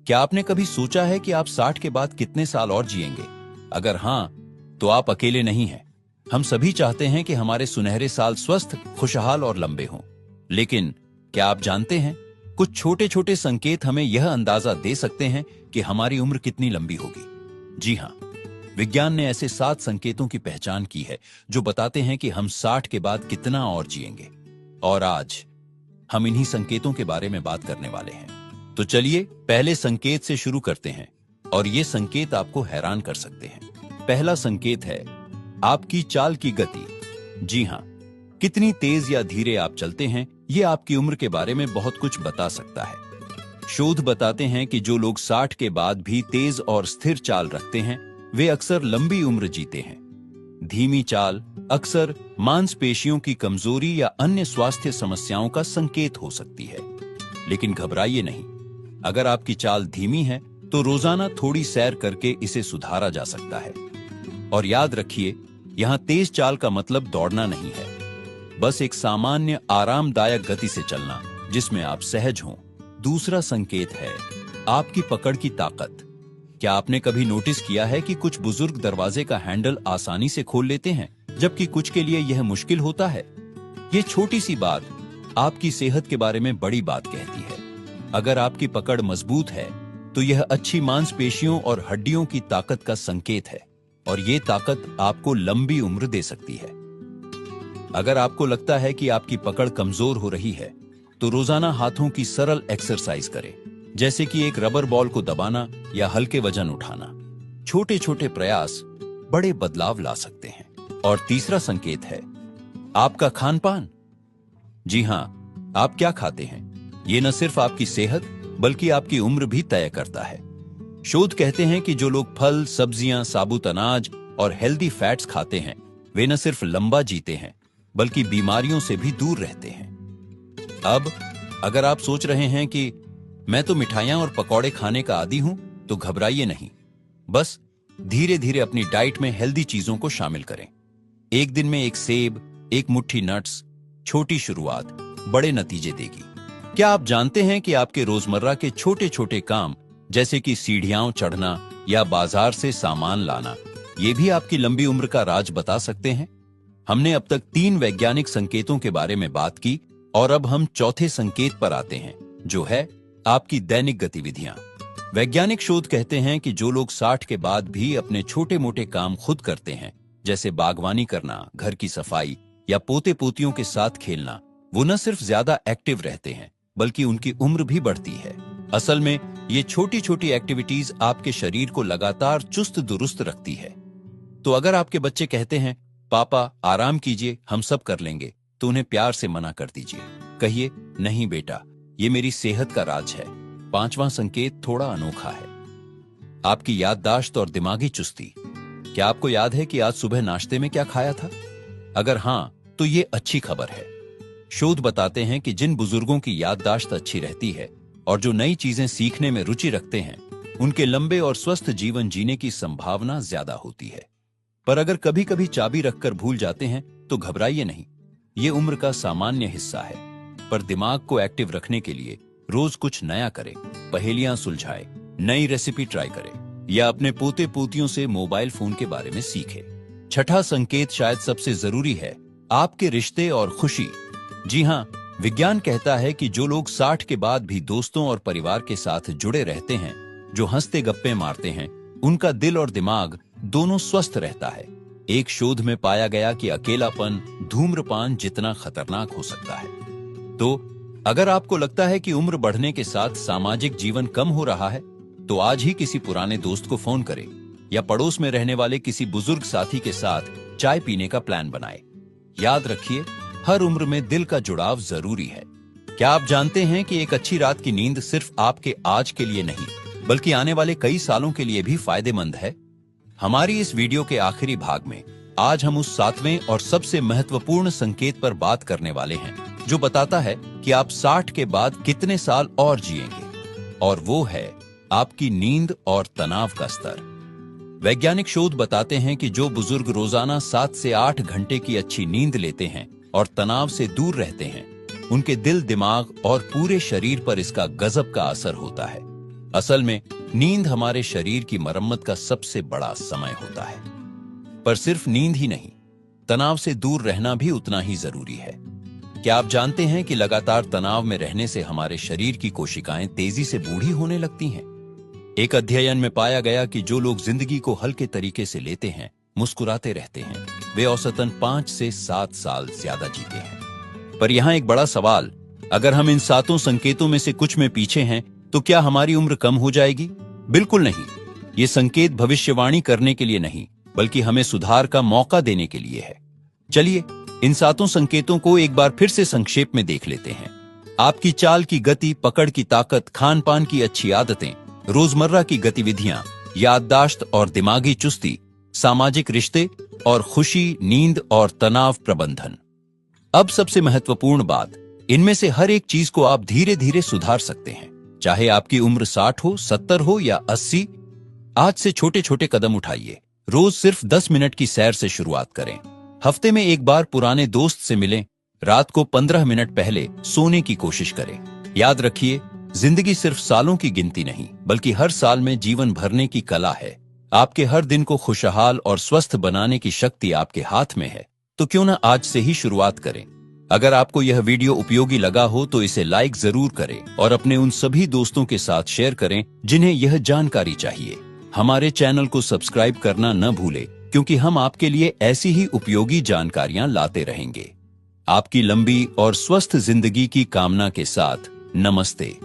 क्या आपने कभी सोचा है कि आप 60 के बाद कितने साल और जिएंगे? अगर हाँ, तो आप अकेले नहीं हैं। हम सभी चाहते हैं कि हमारे सुनहरे साल स्वस्थ, खुशहाल और लंबे हों। लेकिन क्या आप जानते हैं, कुछ छोटे छोटे संकेत हमें यह अंदाजा दे सकते हैं कि हमारी उम्र कितनी लंबी होगी। जी हाँ, विज्ञान ने ऐसे 7 संकेतों की पहचान की है जो बताते हैं कि हम 60 के बाद कितना और जिएंगे। और आज हम इन्हीं संकेतों के बारे में बात करने वाले हैं। तो चलिए पहले संकेत से शुरू करते हैं, और ये संकेत आपको हैरान कर सकते हैं। पहला संकेत है आपकी चाल की गति। जी हाँ, कितनी तेज या धीरे आप चलते हैं, ये आपकी उम्र के बारे में बहुत कुछ बता सकता है। शोध बताते हैं कि जो लोग 60 के बाद भी तेज और स्थिर चाल रखते हैं, वे अक्सर लंबी उम्र जीते हैं। धीमी चाल अक्सर मांसपेशियों की कमजोरी या अन्य स्वास्थ्य समस्याओं का संकेत हो सकती है। लेकिन घबराइए नहीं, अगर आपकी चाल धीमी है तो रोजाना थोड़ी सैर करके इसे सुधारा जा सकता है। और याद रखिए, यहां तेज चाल का मतलब दौड़ना नहीं है, बस एक सामान्य आरामदायक गति से चलना जिसमें आप सहज हों। दूसरा संकेत है आपकी पकड़ की ताकत। क्या आपने कभी नोटिस किया है कि कुछ बुजुर्ग दरवाजे का हैंडल आसानी से खोल लेते हैं, जबकि कुछ के लिए यह मुश्किल होता है? यह छोटी सी बात आपकी सेहत के बारे में बड़ी बात कहती है। अगर आपकी पकड़ मजबूत है तो यह अच्छी मांसपेशियों और हड्डियों की ताकत का संकेत है, और यह ताकत आपको लंबी उम्र दे सकती है। अगर आपको लगता है कि आपकी पकड़ कमजोर हो रही है, तो रोजाना हाथों की सरल एक्सरसाइज करें, जैसे कि एक रबर बॉल को दबाना या हल्के वजन उठाना। छोटे छोटे प्रयास बड़े बदलाव ला सकते हैं। और तीसरा संकेत है आपका खान पान। जी हां, आप क्या खाते हैं, ये न सिर्फ आपकी सेहत बल्कि आपकी उम्र भी तय करता है। शोध कहते हैं कि जो लोग फल, सब्जियां, साबुत अनाज और हेल्दी फैट्स खाते हैं, वे न सिर्फ लंबा जीते हैं बल्कि बीमारियों से भी दूर रहते हैं। अब अगर आप सोच रहे हैं कि मैं तो मिठाइयां और पकौड़े खाने का आदी हूं, तो घबराइए नहीं। बस धीरे धीरे अपनी डाइट में हेल्दी चीजों को शामिल करें। एक दिन में एक सेब, एक मुट्ठी नट्स, छोटी शुरुआत बड़े नतीजे देगी। क्या आप जानते हैं कि आपके रोजमर्रा के छोटे छोटे काम, जैसे कि सीढ़ियां चढ़ना या बाजार से सामान लाना, ये भी आपकी लंबी उम्र का राज बता सकते हैं? हमने अब तक 3 वैज्ञानिक संकेतों के बारे में बात की, और अब हम चौथे संकेत पर आते हैं, जो है आपकी दैनिक गतिविधियां। वैज्ञानिक शोध कहते हैं कि जो लोग 60 के बाद भी अपने छोटे मोटे काम खुद करते हैं, जैसे बागवानी करना, घर की सफाई या पोते पोतियों के साथ खेलना, वो न सिर्फ ज्यादा एक्टिव रहते हैं बल्कि उनकी उम्र भी बढ़ती है। असल में ये छोटी छोटी एक्टिविटीज आपके शरीर को लगातार चुस्त दुरुस्त रखती है। तो अगर आपके बच्चे कहते हैं पापा आराम कीजिए, हम सब कर लेंगे, तो उन्हें प्यार से मना कर दीजिए। कहिए नहीं बेटा, ये मेरी सेहत का राज है। 5वां संकेत थोड़ा अनोखा है आपकी याददाश्त और दिमागी चुस्ती। क्या आपको याद है कि आज सुबह नाश्ते में क्या खाया था? अगर हां, तो ये अच्छी खबर है। शोध बताते हैं कि जिन बुजुर्गों की याददाश्त अच्छी रहती है और जो नई चीजें सीखने में रुचि रखते हैं, उनके लंबे और स्वस्थ जीवन जीने की संभावना ज्यादा होती है। पर अगर कभी कभी चाबी रखकर भूल जाते हैं, तो घबराइए नहीं, ये उम्र का सामान्य हिस्सा है। पर दिमाग को एक्टिव रखने के लिए रोज कुछ नया करें, पहेलियां सुलझाए, नई रेसिपी ट्राई करें, या अपने पोते पोतियों से मोबाइल फोन के बारे में सीखें। छठा संकेत शायद सबसे जरूरी है, आपके रिश्ते और खुशी। जी हां, विज्ञान कहता है कि जो लोग 60 के बाद भी दोस्तों और परिवार के साथ जुड़े रहते हैं, जो हंसते गप्पे मारते हैं, उनका दिल और दिमाग दोनों स्वस्थ रहता है। एक शोध में पाया गया कि अकेलापन धूम्रपान जितना खतरनाक हो सकता है। तो अगर आपको लगता है कि उम्र बढ़ने के साथ सामाजिक जीवन कम हो रहा है, तो आज ही किसी पुराने दोस्त को फोन करें या पड़ोस में रहने वाले किसी बुजुर्ग साथी के साथ चाय पीने का प्लान बनाएं। याद रखिए, हर उम्र में दिल का जुड़ाव जरूरी है। क्या आप जानते हैं कि एक अच्छी रात की नींद सिर्फ आपके आज के लिए नहीं, बल्कि आने वाले कई सालों के लिए भी फायदेमंद है? हमारी इस वीडियो के आखिरी भाग में आज हम उस 7वें और सबसे महत्वपूर्ण संकेत पर बात करने वाले हैं, जो बताता है कि आप 60 के बाद कितने साल और जिएंगे, और वो है आपकी नींद और तनाव का स्तर। वैज्ञानिक शोध बताते हैं कि जो बुजुर्ग रोजाना 7 से 8 घंटे की अच्छी नींद लेते हैं और तनाव से दूर रहते हैं, उनके दिल, दिमाग और पूरे शरीर पर इसका गजब का असर होता है। असल में नींद हमारे शरीर की मरम्मत का सबसे बड़ा समय होता है। पर सिर्फ नींद ही नहीं, तनाव से दूर रहना भी उतना ही जरूरी है। क्या आप जानते हैं कि लगातार तनाव में रहने से हमारे शरीर की कोशिकाएं तेजी से बूढ़ी होने लगती हैं? एक अध्ययन में पाया गया कि जो लोग जिंदगी को हल्के तरीके से लेते हैं, मुस्कुराते रहते हैं, वे औसतन 5 से 7 साल ज्यादा जीते हैं। पर यहां एक बड़ा सवाल, अगर हम इन 7 संकेतों में से कुछ में पीछे हैं तो क्या हमारी उम्र कम हो जाएगी? बिल्कुल नहीं। ये संकेत भविष्यवाणी करने के लिए नहीं, बल्कि हमें सुधार का मौका देने के लिए है। चलिए इन 7 संकेतों को एक बार फिर से संक्षेप में देख लेते हैं। आपकी चाल की गति, पकड़ की ताकत, खान पान की अच्छी आदतें, रोजमर्रा की गतिविधियां, याददाश्त और दिमागी चुस्ती, सामाजिक रिश्ते और खुशी, नींद और तनाव प्रबंधन। अब सबसे महत्वपूर्ण बात, इनमें से हर एक चीज को आप धीरे धीरे सुधार सकते हैं। चाहे आपकी उम्र 60 हो, 70 हो या 80, आज से छोटे छोटे कदम उठाइए। रोज सिर्फ 10 मिनट की सैर से शुरुआत करें। हफ्ते में एक बार पुराने दोस्त से मिलें। रात को 15 मिनट पहले सोने की कोशिश करें। याद रखिए, जिंदगी सिर्फ सालों की गिनती नहीं, बल्कि हर साल में जीवन भरने की कला है। आपके हर दिन को खुशहाल और स्वस्थ बनाने की शक्ति आपके हाथ में है। तो क्यों ना आज से ही शुरुआत करें। अगर आपको यह वीडियो उपयोगी लगा हो तो इसे लाइक जरूर करें और अपने उन सभी दोस्तों के साथ शेयर करें जिन्हें यह जानकारी चाहिए। हमारे चैनल को सब्सक्राइब करना न भूलें, क्योंकि हम आपके लिए ऐसी ही उपयोगी जानकारियां लाते रहेंगे। आपकी लंबी और स्वस्थ जिंदगी की कामना के साथ, नमस्ते।